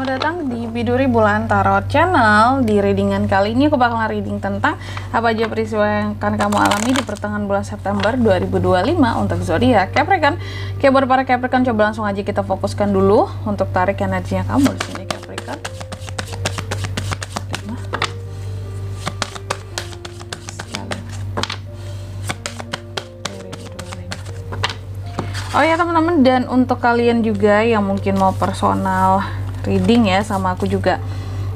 selamat datang di Biduri Bulan Tarot Channel. Di readingan kali ini aku bakalan reading tentang apa aja peristiwa yang akan kamu alami di pertengahan bulan September 2025 untuk zodiak Capricorn. Oke, buat para Capricorn, coba langsung aja kita fokuskan dulu untuk tarik energinya kamu di sini Capricorn. Oh ya teman-teman, dan untuk kalian juga yang mungkin mau personal reading ya sama aku juga,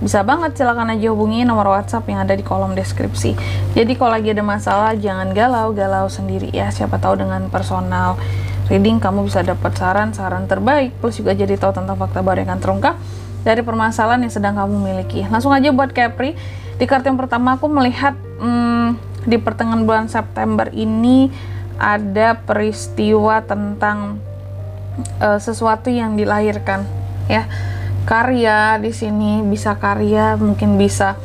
bisa banget, silahkan aja hubungi nomor WhatsApp yang ada di kolom deskripsi. Jadi kalau lagi ada masalah jangan galau sendiri ya, siapa tahu dengan personal reading kamu bisa dapat saran-saran terbaik, plus juga jadi tahu tentang fakta baru yang akan terungkap dari permasalahan yang sedang kamu miliki. Langsung aja buat Capri, di kartu yang pertama aku melihat di pertengahan bulan September ini ada peristiwa tentang sesuatu yang dilahirkan ya, karya di sini, bisa karya, mungkin bisa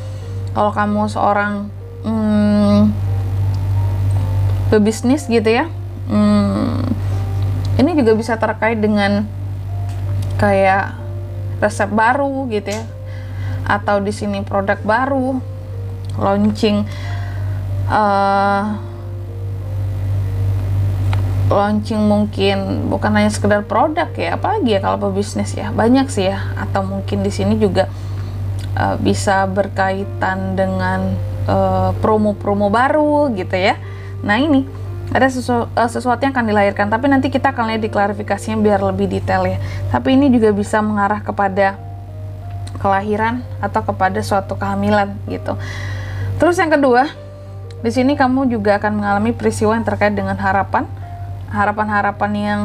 kalau kamu seorang pebisnis gitu ya, ini juga bisa terkait dengan kayak resep baru gitu ya, atau di sini produk baru launching, mungkin bukan hanya sekedar produk ya, apalagi ya kalau pebisnis ya, banyak sih ya, atau mungkin di sini juga bisa berkaitan dengan promo-promo baru gitu ya. Nah ini ada sesuatu yang akan dilahirkan, tapi nanti kita akan lihat di klarifikasinya biar lebih detail ya. Tapi ini juga bisa mengarah kepada kelahiran atau kepada suatu kehamilan gitu. Terus yang kedua, di sini kamu juga akan mengalami peristiwa yang terkait dengan harapan-harapan yang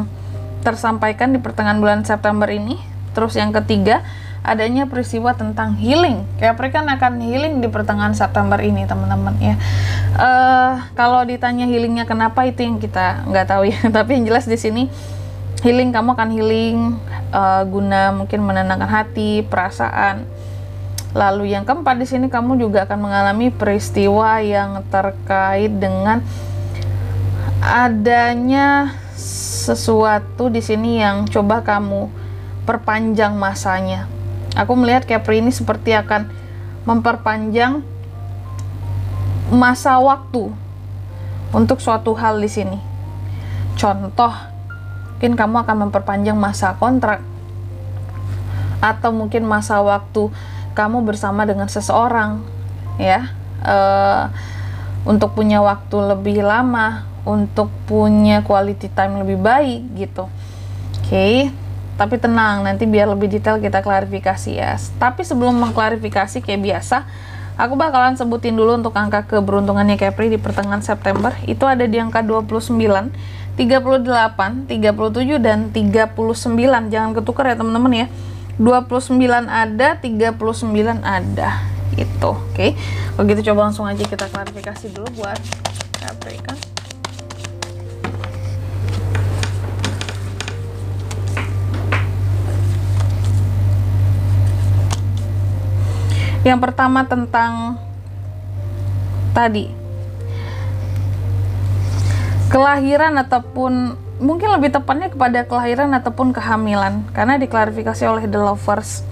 tersampaikan di pertengahan bulan September ini. Terus yang ketiga, adanya peristiwa tentang healing. Capricorn akan healing di pertengahan September ini teman-teman ya. Kalau ditanya healingnya kenapa, itu yang kita nggak tahu ya. Tapi yang jelas di sini healing, kamu akan healing guna mungkin menenangkan hati, perasaan. Lalu yang keempat, di sini kamu juga akan mengalami peristiwa yang terkait dengan adanya sesuatu di sini yang coba kamu perpanjang masanya. Aku melihat Capri ini seperti akan memperpanjang masa waktu untuk suatu hal di sini. Contoh, mungkin kamu akan memperpanjang masa kontrak, atau mungkin masa waktu kamu bersama dengan seseorang ya, untuk punya waktu lebih lama, untuk punya quality time lebih baik gitu. Oke, tapi tenang, nanti biar lebih detail kita klarifikasi ya. Tapi sebelum mengklarifikasi kayak biasa, aku bakalan sebutin dulu untuk angka keberuntungannya Capri di pertengahan September. Itu ada di angka 29, 38, 37 dan 39. Jangan ketukar ya teman-teman ya. 29 ada, 39 ada itu. Oke. Kalau gitu coba langsung aja kita klarifikasi dulu buat Capri kan. Yang pertama tentang tadi kelahiran, ataupun mungkin lebih tepatnya kepada kelahiran ataupun kehamilan, karena diklarifikasi oleh The Lovers.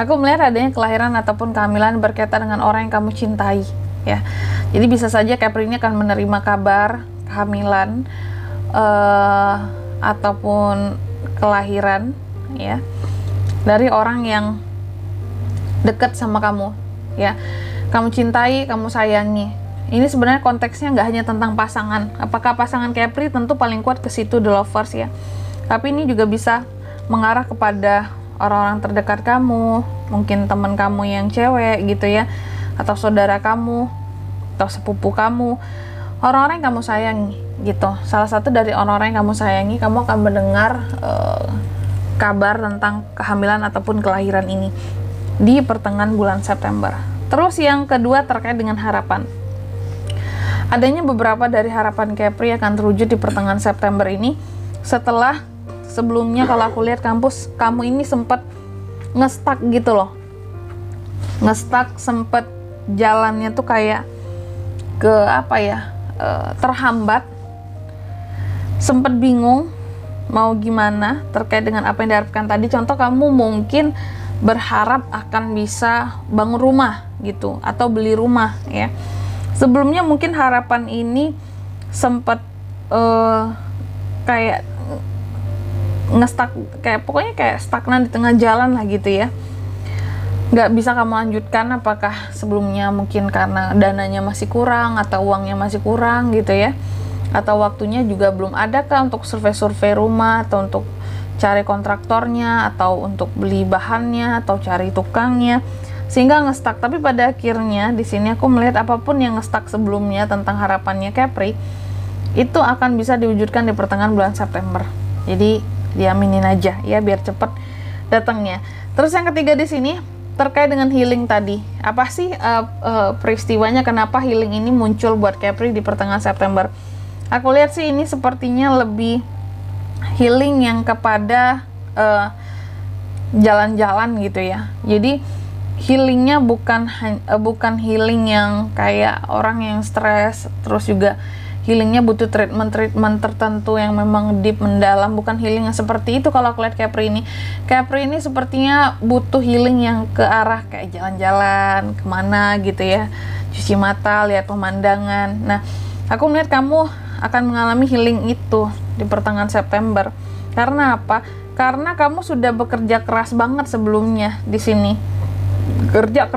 Aku melihat adanya kelahiran ataupun kehamilan berkaitan dengan orang yang kamu cintai ya. Jadi bisa saja Capri ini akan menerima kabar kehamilan ataupun kelahiran ya dari orang yang dekat sama kamu ya, kamu cintai, kamu sayangi. Ini sebenarnya konteksnya nggak hanya tentang pasangan. Apakah pasangan Capri? Tentu paling kuat ke situ The Lovers ya, tapi ini juga bisa mengarah kepada orang-orang terdekat kamu, mungkin teman kamu yang cewek gitu ya, atau saudara kamu, atau sepupu kamu, orang-orang yang kamu sayangi gitu. Salah satu dari orang-orang yang kamu sayangi, kamu akan mendengar kabar tentang kehamilan ataupun kelahiran ini di pertengahan bulan September. Terus yang kedua terkait dengan harapan. Adanya beberapa dari harapan Capri akan terwujud di pertengahan September ini, setelah sebelumnya kalau aku lihat kamu ini sempat ngestak gitu loh. Ngestak, sempat jalannya tuh kayak ke apa ya, terhambat, sempat bingung mau gimana terkait dengan apa yang diharapkan tadi. Contoh, kamu mungkin berharap akan bisa bangun rumah gitu atau beli rumah ya. Sebelumnya mungkin harapan ini sempat kayak ngestak, kayak pokoknya kayak stagnan di tengah jalan lah gitu ya, nggak bisa kamu lanjutkan. Apakah sebelumnya mungkin karena dananya masih kurang atau uangnya masih kurang gitu ya, atau waktunya juga belum ada kah untuk survei-survei rumah, atau untuk cari kontraktornya, atau untuk beli bahannya, atau cari tukangnya, sehingga ngestak. Tapi pada akhirnya di sini aku melihat apapun yang ngestak sebelumnya tentang harapannya Capri itu akan bisa diwujudkan di pertengahan bulan September. Jadi diaminin aja ya, biar cepet datangnya. Terus yang ketiga di sini terkait dengan healing tadi. Apa sih peristiwanya, kenapa healing ini muncul buat Capri di pertengahan September? Aku lihat sih ini sepertinya lebih healing yang kepada jalan-jalan gitu ya. Jadi healingnya bukan healing yang kayak orang yang stres, terus juga healingnya butuh treatment tertentu yang memang deep mendalam. Bukan healing yang seperti itu kalau aku lihat Capri ini. Capri ini sepertinya butuh healing yang ke arah kayak jalan-jalan kemana gitu ya, cuci mata, lihat pemandangan. Nah, aku melihat kamu akan mengalami healing itu di pertengahan September. Karena apa? Karena kamu sudah bekerja keras banget sebelumnya di sini. Kerja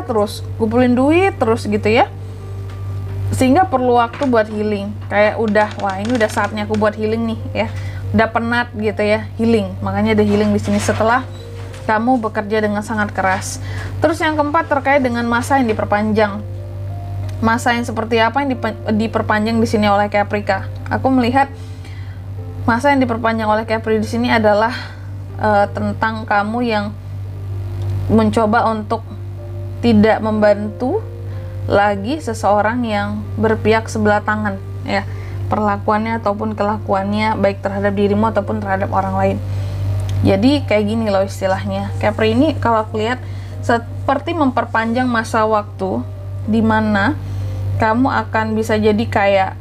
terus, kumpulin duit terus gitu ya. Sehingga perlu waktu buat healing. Kayak wah ini udah saatnya aku buat healing nih ya. Udah penat gitu ya, healing. Makanya ada healing di sini setelah kamu bekerja dengan sangat keras. Terus yang keempat terkait dengan masa yang diperpanjang. Masa yang seperti apa yang diperpanjang di sini oleh Caprica? Aku melihat masa yang diperpanjang oleh Capri di sini adalah tentang kamu yang mencoba untuk tidak membantu lagi seseorang yang berpihak sebelah tangan ya, perlakuannya ataupun kelakuannya baik terhadap dirimu ataupun terhadap orang lain. Jadi kayak gini loh istilahnya, Capri ini kalau aku lihat seperti memperpanjang masa waktu di mana kamu akan bisa jadi kayak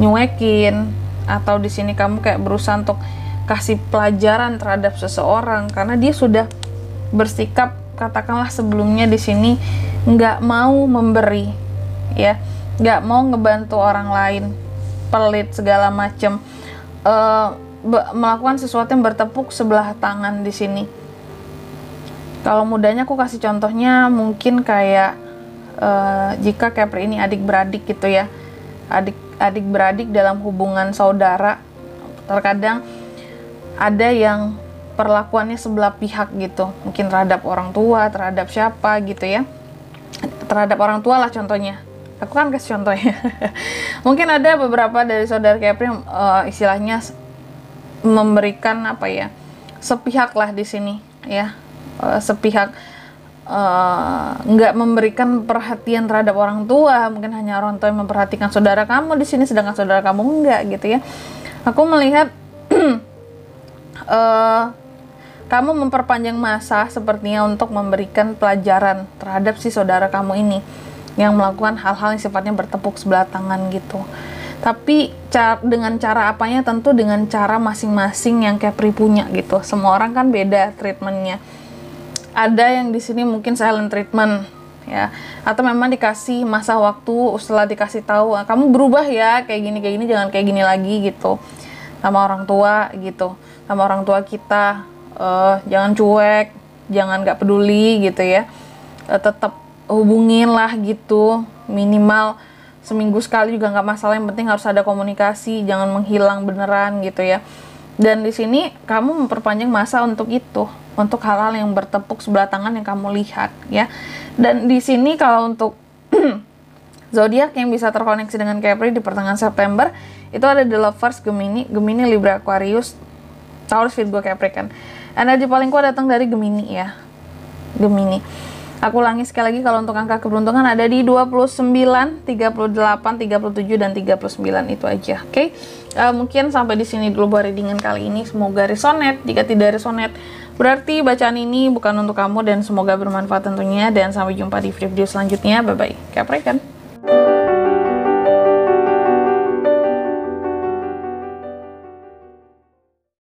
nyuekin, atau di sini kamu kayak berusaha untuk kasih pelajaran terhadap seseorang karena dia sudah bersikap katakanlah sebelumnya di sini nggak mau memberi ya, nggak mau ngebantu orang lain, pelit segala macam, melakukan sesuatu yang bertepuk sebelah tangan di sini. Kalau mudahnya aku kasih contohnya mungkin kayak jika Capri ini adik-beradik gitu ya, adik-beradik dalam hubungan saudara, terkadang ada yang perlakuannya sebelah pihak gitu, mungkin terhadap orang tua, terhadap siapa gitu ya, terhadap orang tua lah contohnya. Aku kan kasih contohnya. Mungkin ada beberapa dari saudara Capri yang istilahnya memberikan apa ya, sepihak lah di sini ya, sepihak, nggak memberikan perhatian terhadap orang tua. Mungkin hanya orang tua yang memperhatikan saudara kamu di sini, sedangkan saudara kamu enggak gitu ya. Aku melihat kamu memperpanjang masa sepertinya untuk memberikan pelajaran terhadap si saudara kamu ini yang melakukan hal-hal yang sifatnya bertepuk sebelah tangan gitu. Tapi dengan cara apanya tentu dengan cara masing-masing yang Capri punya gitu. Semua orang kan beda treatmentnya. Ada yang di sini mungkin silent treatment ya, atau memang dikasih masa waktu setelah dikasih tahu kamu berubah ya, kayak gini jangan kayak gini lagi gitu sama orang tua gitu, sama orang tua kita. Jangan cuek, jangan nggak peduli gitu ya, tetap hubungin lah gitu, minimal seminggu sekali juga nggak masalah, yang penting harus ada komunikasi, jangan menghilang beneran gitu ya. Dan di sini kamu memperpanjang masa untuk itu, untuk hal-hal yang bertepuk sebelah tangan yang kamu lihat ya. Dan di sini kalau untuk zodiak yang bisa terkoneksi dengan Capri di pertengahan September itu ada The Lovers, Gemini, Libra, Aquarius, Taurus, Virgo, Capricorn. Energi paling kuat datang dari Gemini ya, Gemini. Aku ulangi sekali lagi, kalau untuk angka keberuntungan ada di 29, 38, 37, dan 39 itu aja. Oke? Mungkin sampai di sini dulu buat readingan kali ini. Semoga resonate. Jika tidak resonate, berarti bacaan ini bukan untuk kamu, dan semoga bermanfaat tentunya. Dan sampai jumpa di video selanjutnya. Bye bye. Capricorn.